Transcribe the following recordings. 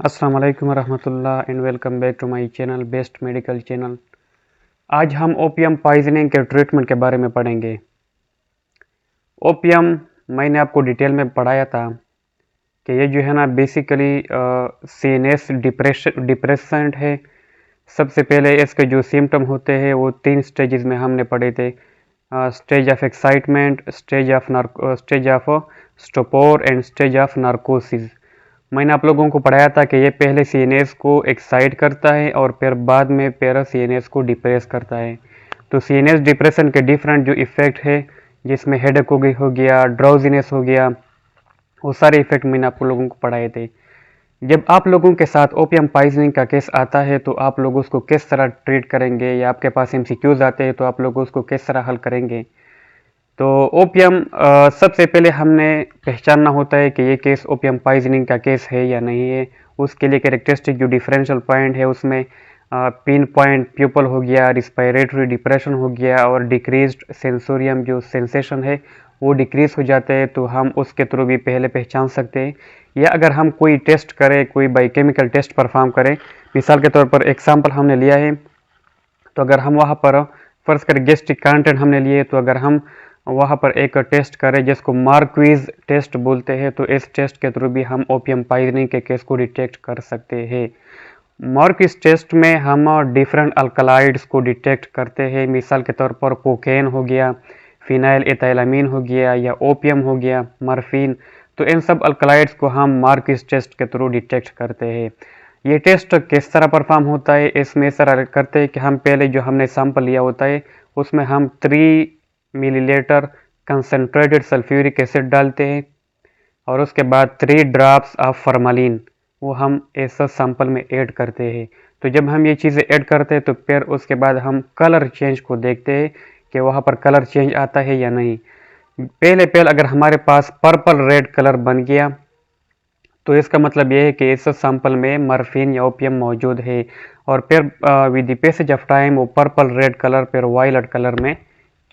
अस्सलाम वालेकुम रहमतुल्लाह and welcome back to my channel best medical channel. आज हम ओपियम पॉइजनिंग के ट्रीटमेंट के बारे में पढ़ेंगे। ओपियम मैंने आपको डिटेल में पढ़ाया था कि ये जो है ना बेसिकली सीएनएस डिप्रेसेंट है। सबसे पहले इसके जो सिम्टम होते हैं वो 3 स्टेजेस में हमने पढ़े थे। Stage of excitement, stage of stupor and stage of narcosis. मैंने आप लोगों को पढ़ाया था कि ये पहले सीएनएस को एक्साइट करता है और फिर बाद में पैरा सीएनएस को डिप्रेस करता है। तो सीएनएस डिप्रेशन के डिफरेंट जो इफ़ेक्ट है, जिसमें हेडेक हो गया, ड्राउजीनेस हो गया, वो सारे इफ़ेक्ट मैंने आप लोगों को पढ़ाए थे। जब आप लोगों के साथ ओपियम पॉइजनिंग का केस आता है तो आप लोग उसको किस तरह ट्रीट करेंगे, या आपके पास एमसीक्यूज आते हैं तो आप लोग उसको किस तरह हल करेंगे। तो ओपियम सबसे पहले हमने पहचानना होता है कि ये केस ओपियम पॉइजनिंग का केस है या नहीं है। उसके लिए कैरेक्टरिस्टिक जो डिफरेंशियल पॉइंट है उसमें पिन पॉइंट प्यूपल हो गया, रिस्पायरेटरी डिप्रेशन हो गया और डिक्रीज्ड सेंसोरियम जो सेंसेशन है वो डिक्रीज हो जाते हैं। तो हम उसके थ्रू भी पहले पहचान सकते हैं। या अगर हम कोई टेस्ट करें, कोई बायोकेमिकल टेस्ट परफॉर्म करें, मिसाल के तौर पर एग्जाम्पल हमने लिया है, तो अगर हम वहाँ पर फर्ज करें गैस्ट्रिक कंटेंट हमने लिए, तो अगर हम वहाँ पर एक टेस्ट करें जिसको मार्क्वीज टेस्ट बोलते हैं, तो इस टेस्ट के थ्रू भी हम ओपियम पॉइजनिंग के केस को डिटेक्ट कर सकते हैं। मार्क्वीज टेस्ट में हम डिफरेंट अल्कलाइड्स को डिटेक्ट करते हैं। मिसाल के तौर पर कोकेन हो गया, फिनाइल एथाइलामीन हो गया, या ओपियम हो गया, मॉर्फिन। तो इन सब अल्कलाइड्स को हम मार्क्वीज टेस्ट के थ्रू डिटेक्ट करते हैं। ये टेस्ट किस तरह परफॉर्म होता है, इसमें इस तरह करते हैं कि हम पहले जो हमने सैंपल लिया होता है उसमें हम 3 मिलीलीटर कंसनट्रेटेड सल्फ्यूरिक एसिड डालते हैं और उसके बाद 3 ड्रॉप्स ऑफ फॉर्मालिन वो हम इस सैंपल में ऐड करते हैं। तो जब हम ये चीज़ें ऐड करते हैं तो फिर उसके बाद हम कलर चेंज को देखते हैं कि वहाँ पर कलर चेंज आता है या नहीं। पहले अगर हमारे पास पर्पल रेड कलर बन गया तो इसका मतलब ये है कि इस सैंपल में मॉर्फिन या ओपियम मौजूद है, और फिर with the passage of time वो पर्पल रेड कलर फिर वायलेट कलर में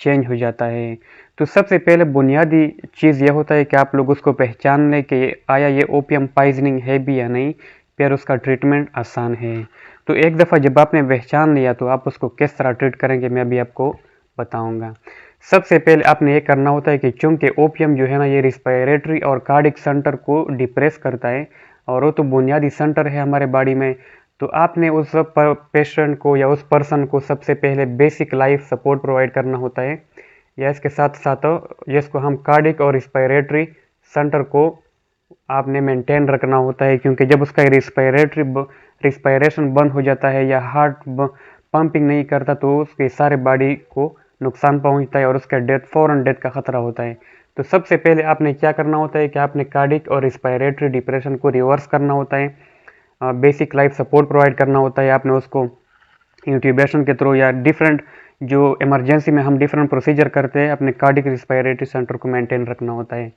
चेंज हो जाता है। तो सबसे पहले बुनियादी चीज़ ये होता है कि आप लोग उसको पहचान लें कि आया ये ओपियम पॉइजनिंग है भी या नहीं, फिर उसका ट्रीटमेंट आसान है। तो एक दफ़ा जब आपने पहचान लिया तो आप उसको किस तरह ट्रीट करेंगे मैं अभी आपको बताऊंगा। सबसे पहले आपने ये करना होता है कि चूंकि ओपियम जो है ना ये रिस्पायरेटरी और कार्डिक सेंटर को डिप्रेस करता है और वो तो बुनियादी सेंटर है हमारे बॉडी में, तो आपने उस पेशेंट को या उस पर्सन को सबसे पहले बेसिक लाइफ सपोर्ट प्रोवाइड करना होता है, या इसके साथ साथ जिसको हम कार्डिक और रिस्पायरेटरी सेंटर को आपने मेंटेन रखना होता है, क्योंकि जब उसका रिस्पायरेशन बंद हो जाता है या हार्ट पंपिंग नहीं करता तो उसके सारे बॉडी को नुकसान पहुंचता है और उसका फौरन डेथ का खतरा होता है। तो सबसे पहले आपने क्या करना होता है कि आपने कार्डिक और रिस्पायरेटरी डिप्रेशन को रिवर्स करना होता है, बेसिक लाइफ सपोर्ट प्रोवाइड करना होता है। आपने उसको इंट्यूबेशन के थ्रू या डिफरेंट जो इमरजेंसी में हम डिफरेंट प्रोसीजर करते हैं अपने कार्डिक रिस्पायरेटरी सेंटर को मेंटेन रखना होता है।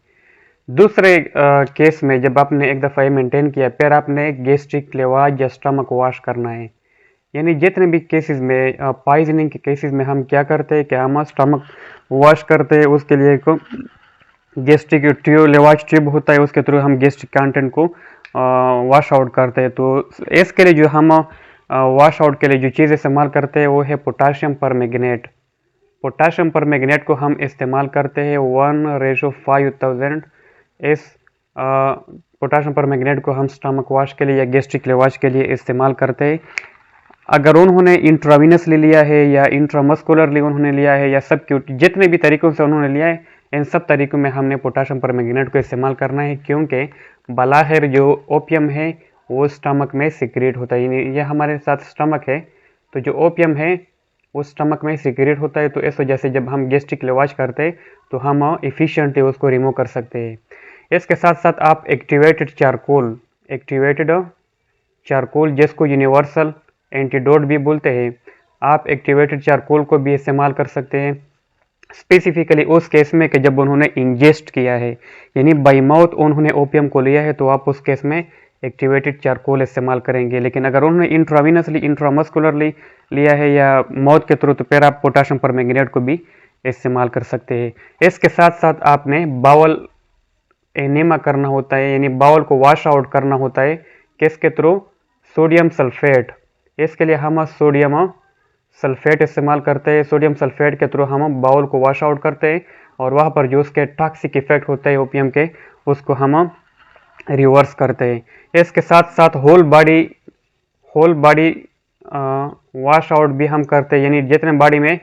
दूसरे केस में जब आपने एक दफ़ा ये मेंटेन किया, फिर आपने गैस्ट्रिक लेवाज या स्टमक वॉश करना है। यानी जितने भी केसेस में पॉइजनिंग के केसेस में हम क्या करते हैं कि हम स्टमक वॉश करते हैं, उसके लिए एक गैस्ट्रिक ट्यूब लेवाज ट्यूब होता है, उसके थ्रू हम गैस्ट्रिक कंटेंट को वॉश आउट करते हैं। तो इसके लिए जो हम वॉश आउट के लिए जो चीज़ इस्तेमाल करते हैं वो है पोटाशियम परमैंगनेट। पोटाशियम परमैंगनेट को हम इस्तेमाल करते हैं 1:5000। इस पोटाशियम परमैंगनेट को हम स्टमक वॉश के लिए या गैस्ट्रिक लेवाज के लिए इस्तेमाल करते हैं। अगर उन्होंने इंट्रावीनसली लिया है या इंट्रामस्कुलरली उन्होंने लिया है या सब जितने भी तरीकों से उन्होंने लिया है, इन सब तरीकों में हमने पोटाशियम परमैंगनेट को इस्तेमाल करना है, क्योंकि बालाहिर जो ओपियम है वो स्टमक में सिक्रेट होता है। ये हमारे साथ स्टमक है, तो जो ओपियम है वो स्टमक में सिक्रेट होता है। तो इस वजह से जब हम गैस्ट्रिक लेवाज करते हैं तो हम इफ़िशिएंटली उसको रिमूव कर सकते हैं। इसके साथ साथ आप एक्टिवेटेड चारकोल जिसको यूनिवर्सल एंटीडोट भी बोलते हैं, आप एक्टिवेटेड चारकोल को भी इस्तेमाल कर सकते हैं, स्पेसिफिकली उस केस में कि जब उन्होंने इंजेस्ट किया है, यानी बाई माउथ उन्होंने ओपियम को लिया है, तो आप उस केस में एक्टिवेटेड चारकोल इस्तेमाल करेंगे। लेकिन अगर उन्होंने इंट्रावीनसली इंट्रामस्कुलरली लिया है या माउथ के थ्रू, तो फिर आप पोटाशियम परमैंगनेट को भी इस्तेमाल कर सकते हैं। इसके साथ साथ आपने बावल एनेमा करना होता है, यानी बाउल को वॉश आउट करना होता है किसके थ्रू? Sodium sulphate. इसके लिए हम सोडियम सल्फेट इस्तेमाल करते हैं। सोडियम सल्फेट के थ्रू हम बाउल को वॉश आउट करते हैं और वहाँ पर जो उसके टॉक्सिक इफेक्ट होते हैं ओपियम के, उसको हम रिवर्स करते हैं। इसके साथ साथ होल बॉडी वॉश आउट भी हम करते हैं, यानी जितने बॉडी में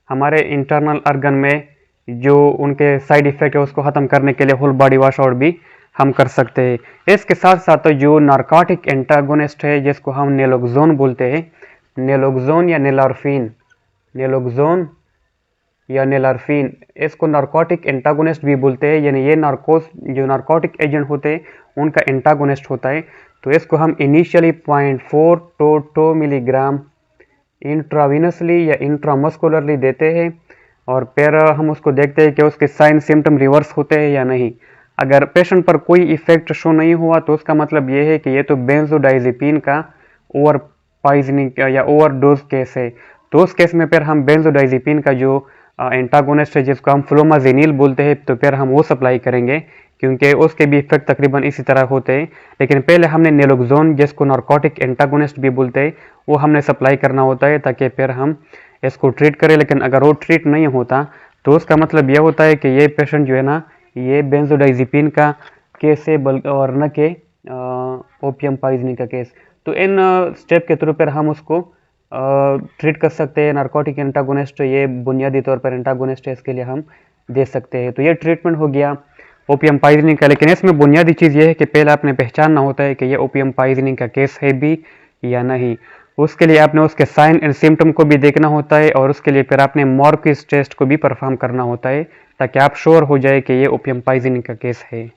हमारे इंटरनल ऑर्गन में जो उनके साइड इफेक्ट है उसको ख़त्म करने के लिए होल बॉडी वॉश आउट भी हम कर सकते हैं। इसके साथ साथ जो नार्कोटिक एंटागोनिस्ट है जिसको हम नेलोक्सोन बोलते हैं, नेलोक्सोन या नेलार्फिन, नेलोक्सोन या नेलार्फिन, इसको नार्कोटिक एंटागोनिस्ट भी बोलते हैं, यानी ये जो नार्कोटिक एजेंट होते हैं उनका एंटागोनिस्ट होता है। तो इसको हम इनिशियली 0.4 to 2 मिलीग्राम इंट्रावीनसली या इंट्रामस्कुलरली देते हैं और फिर हम उसको देखते हैं कि उसके साइन सिम्टम रिवर्स होते हैं या नहीं। अगर पेशेंट पर कोई इफेक्ट शो नहीं हुआ तो उसका मतलब ये है कि ये तो बेंजोडाइजेपिन का ओवर पॉइजनिंग या ओवरडोज केस है। तो उस केस में फिर हम बेंजोडाइजेपिन का जो एंटागोनिस्ट है जिसको हम फ्लोमाजेनिल बोलते हैं, तो फिर हम वो सप्लाई करेंगे क्योंकि उसके भी इफेक्ट तकरीबन इसी तरह होते हैं। लेकिन पहले हमने नेलोक्सोन जिसको नार्कोटिक एंटागोनिस्ट भी बोलते हैं वो हमने सप्लाई करना होता है ताकि फिर हम इसको ट्रीट करें। लेकिन अगर वो ट्रीट नहीं होता तो उसका मतलब यह होता है कि ये पेशेंट जो है ना ये बेंजोडाइजेपिन का केस है और न के ओपियम पॉइजनिंग का केस। तो इन स्टेप के थ्रू पर हम उसको ट्रीट कर सकते हैं। नार्कोटिक एंटागोनिस्ट ये बुनियादी तौर पर एंटागोनिस्ट है, इसके लिए हम दे सकते हैं। तो ये ट्रीटमेंट हो गया ओपियम पॉइजनिंग का। लेकिन इसमें बुनियादी चीज़ ये है कि पहले आपने पहचानना होता है कि ये ओपियम पॉइजनिंग का केस है भी या नहीं। उसके लिए आपने उसके साइन एंड सिम्टम को भी देखना होता है और उसके लिए फिर आपने मॉर्फिस टेस्ट को भी परफॉर्म करना होता है ताकि आप श्योर हो जाए कि ये ओपियम पॉइजनिंग का केस है।